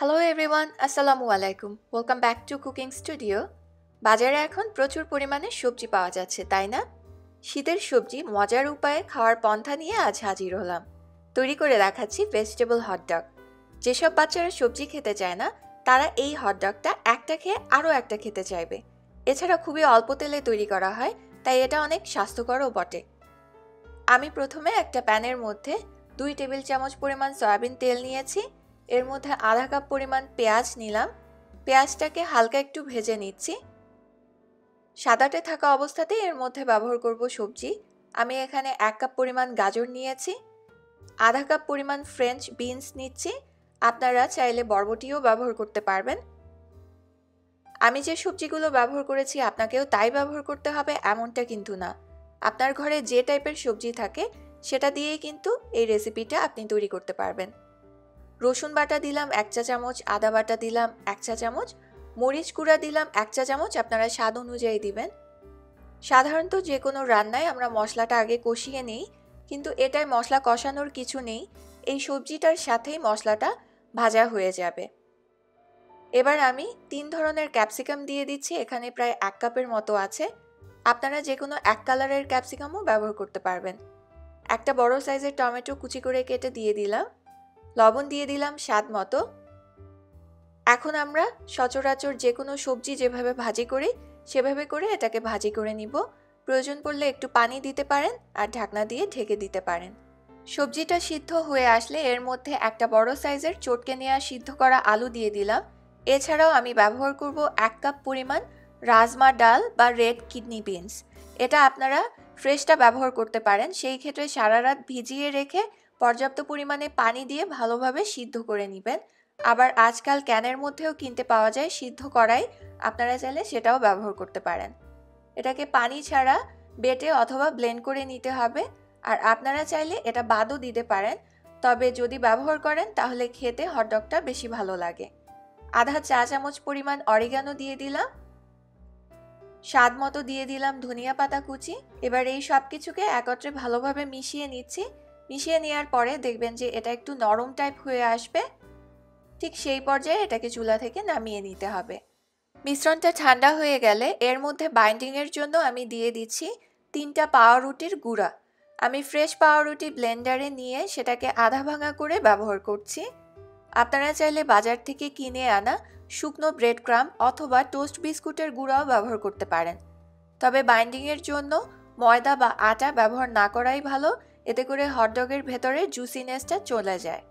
Hello everyone, আসসালামু আলাইকুম। Welcome back to cooking studio. বাজারে এখন প্রচুর পরিমাণে সবজি পাওয়া যাচ্ছে, তাই না? শীতের সবজি মজার উপায়ে খাওয়ার পন্থা নিয়ে আজ হাজির হলাম। তৈরি করে দেখাচ্ছি ভেজিটেবল হটডগ। যেসব বাচ্চারা সবজি খেতে চায় না, তারা এই হটডগটা একটা খেয়ে আরও একটা খেতে চাইবে। এছাড়া খুবই অল্প তেলে তৈরি করা হয়, তাই এটা অনেক স্বাস্থ্যকরও বটে। আমি প্রথমে একটা প্যানের মধ্যে 2 টেবিল চামচ পরিমাণ সয়াবিন তেল নিয়েছি। এর মধ্যে আধা কাপ পরিমাণ পেঁয়াজ নিলাম। পেঁয়াজটাকে হালকা একটু ভেজে নিচ্ছি। সাদাটে থাকা অবস্থাতেই এর মধ্যে ব্যবহার করব সবজি। আমি এখানে 1 কাপ পরিমাণ গাজর নিয়েছি, আধা কাপ পরিমাণ ফ্রেঞ্চ বিনস নিচ্ছি। আপনারা চাইলে বরবটিও ব্যবহার করতে পারবেন। আমি যে সবজিগুলো ব্যবহার করেছি আপনাকেও তাই ব্যবহার করতে হবে এমনটা কিন্তু না। আপনার ঘরে যে টাইপের সবজি থাকে সেটা দিয়েই কিন্তু এই রেসিপিটা আপনি তৈরি করতে পারবেন। রসুন বাটা দিলাম 1 চা চামচ, আদা বাটা দিলাম 1 চা চামচ, মরিচ গুঁড়া দিলাম 1 চা চামচ, আপনারা স্বাদ অনুযায়ী দিবেন। সাধারণত যে কোনো রান্নায় আমরা মশলাটা আগে কষিয়ে নিই, কিন্তু এটায় মশলা কষানোর কিছু নেই। এই সবজিটার সাথেই মশলাটা ভাজা হয়ে যাবে। এবার আমি 3 ধরনের ক্যাপসিকাম দিয়ে দিচ্ছি, এখানে প্রায় 1 কাপের মতো আছে। আপনারা যে কোনো 1 কালারের ক্যাপসিকামও ব্যবহার করতে পারবেন। একটা বড় সাইজের টমেটো কুচি করে কেটে দিয়ে দিলাম। লবণ দিয়ে দিলাম স্বাদ মতো। এখন আমরা সচরাচর যে কোনো সবজি যেভাবে ভাজি করি সেভাবে করে এটাকে ভাজি করে নিব। প্রয়োজন পড়লে একটু পানি দিতে পারেন আর ঢাকনা দিয়ে ঢেকে দিতে পারেন। সবজিটা সিদ্ধ হয়ে আসলে এর মধ্যে একটা বড় সাইজের চটকে নেওয়া সিদ্ধ করা আলু দিয়ে দিলাম। এছাড়াও আমি ব্যবহার করব 1 কাপ পরিমাণ রাজমা ডাল বা রেড কিডনি বিনস। এটা আপনারা ফ্রেশটা ব্যবহার করতে পারেন। সেই ক্ষেত্রে সারা রাত ভিজিয়ে রেখে পর্যাপ্ত পরিমাণে পানি দিয়ে ভালোভাবে সিদ্ধ করে নেবেন। আবার আজকাল ক্যানের মধ্যেও কিনতে পাওয়া যায় সিদ্ধ করাই, আপনারা চাইলে সেটাও ব্যবহার করতে পারেন। এটাকে পানি ছাড়া বেটে অথবা ব্লেন্ড করে নিতে হবে। আর আপনারা চাইলে এটা বাদও দিতে পারেন, তবে যদি ব্যবহার করেন তাহলে খেতে হটডগটা বেশি ভালো লাগে। আধা চা চামচ পরিমাণ অরিগানো দিয়ে দিলাম। স্বাদ মতো দিয়ে দিলাম ধনিয়া পাতা কুচি। এবার এই সব কিছুকে একত্রে ভালোভাবে মিশিয়ে নিচ্ছি। মিশিয়ে নেওয়ার পরে দেখবেন যে এটা একটু নরম টাইপ হয়ে আসবে। ঠিক সেই পর্যায়ে এটাকে চুলা থেকে নামিয়ে নিতে হবে। মিশ্রণটা ঠান্ডা হয়ে গেলে এর মধ্যে বাইন্ডিংয়ের জন্য আমি দিয়ে দিচ্ছি 3টা পাউরুটির গুঁড়া। আমি ফ্রেশ পাউরুটি ব্লেন্ডারে নিয়ে সেটাকে আধা ভাঙা করে ব্যবহার করছি। আপনারা চাইলে বাজার থেকে কিনে আনা শুকনো ব্রেড ক্রাম্ব অথবা টোস্ট বিস্কুটের গুঁড়াও ব্যবহার করতে পারেন। তবে বাইন্ডিংয়ের জন্য ময়দা বা আটা ব্যবহার না করাই ভালো, এতে করে হটডগের ভেতরে জুসিনেসটা চলে যায়।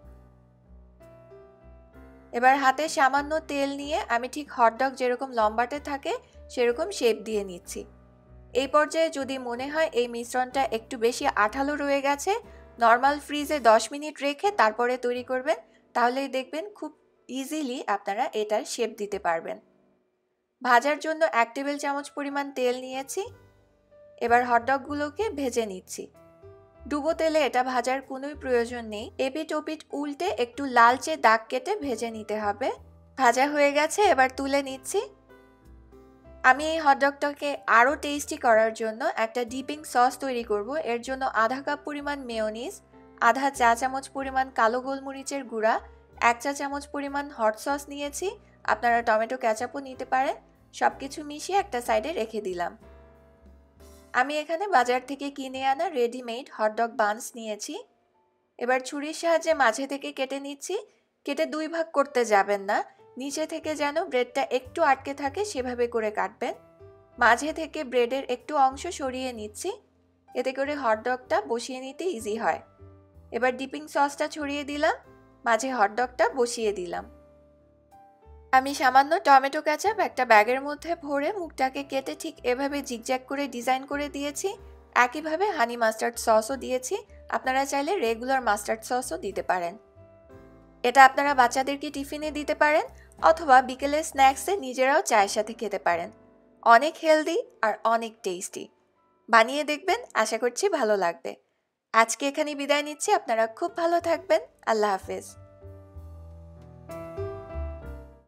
এবার হাতে সামান্য তেল নিয়ে আমি ঠিক হটডগ যেরকম লম্বাটে থাকে সেরকম শেপ দিয়ে নিচ্ছি। এই পর্যায়ে যদি মনে হয় এই মিশ্রণটা একটু বেশি আঠালো রয়ে গেছে, নর্মাল ফ্রিজে 10 মিনিট রেখে তারপরে তৈরি করবেন, তাহলেই দেখবেন খুব ইজিলি আপনারা এটার শেপ দিতে পারবেন। ভাজার জন্য 1 টেবিল চামচ পরিমাণ তেল নিয়েছি। এবার হটডগগুলোকে ভেজে নিচ্ছি। ডুবো তেলে এটা ভাজার কোনোই প্রয়োজন নেই। এপিট ওপিট উল্টে একটু লালচে দাগ কেটে ভেজে নিতে হবে। ভাজা হয়ে গেছে, এবার তুলে নিচ্ছি। আমি এই হটডগটাকে আরও টেস্টি করার জন্য একটা ডিপিং সস তৈরি করব। এর জন্য আধা কাপ পরিমাণ মেয়োনিজ, আধা চা চামচ পরিমাণ কালো গোলমরিচের গুঁড়া, 1 চা চামচ পরিমাণ হট সস নিয়েছি। আপনারা টমেটো ক্যাচাপও নিতে পারেন। সব কিছু মিশিয়ে একটা সাইডে রেখে দিলাম। আমি এখানে বাজার থেকে কিনে আনা রেডিমেড হটডগ বানস নিয়েছি। এবার ছুরির সাহায্যে মাঝে থেকে কেটে নিচ্ছি। কেটে 2 ভাগ করতে যাবেন না, নিচে থেকে যেন ব্রেডটা একটু আটকে থাকে সেভাবে করে কাটবেন। মাঝে থেকে ব্রেডের একটু অংশ সরিয়ে নিচ্ছি, এতে করে হটডগটা বসিয়ে নিতে ইজি হয়। এবার ডিপিং সসটা ছড়িয়ে দিলাম, মাঝে হটডগটা বসিয়ে দিলাম। আমি সামান্য টমেটো কেচাপ একটা ব্যাগের মধ্যে ভরে মুখটাকে কেটে ঠিক এভাবে জিগজ্যাগ করে ডিজাইন করে দিয়েছি। একইভাবে হানি মাস্টার্ড সসও দিয়েছি। আপনারা চাইলে রেগুলার মাস্টার্ড সসও দিতে পারেন। এটা আপনারা বাচ্চাদেরকে টিফিনে দিতে পারেন অথবা বিকেলে স্ন্যাক্সে নিজেরাও চায়ের সাথে খেতে পারেন। অনেক হেলদি আর অনেক টেস্টি। বানিয়ে দেখবেন, আশা করছি ভালো লাগবে। আজকে এখানে বিদায় নিচ্ছি। আপনারা খুব ভালো থাকবেন। আল্লাহ হাফেজ।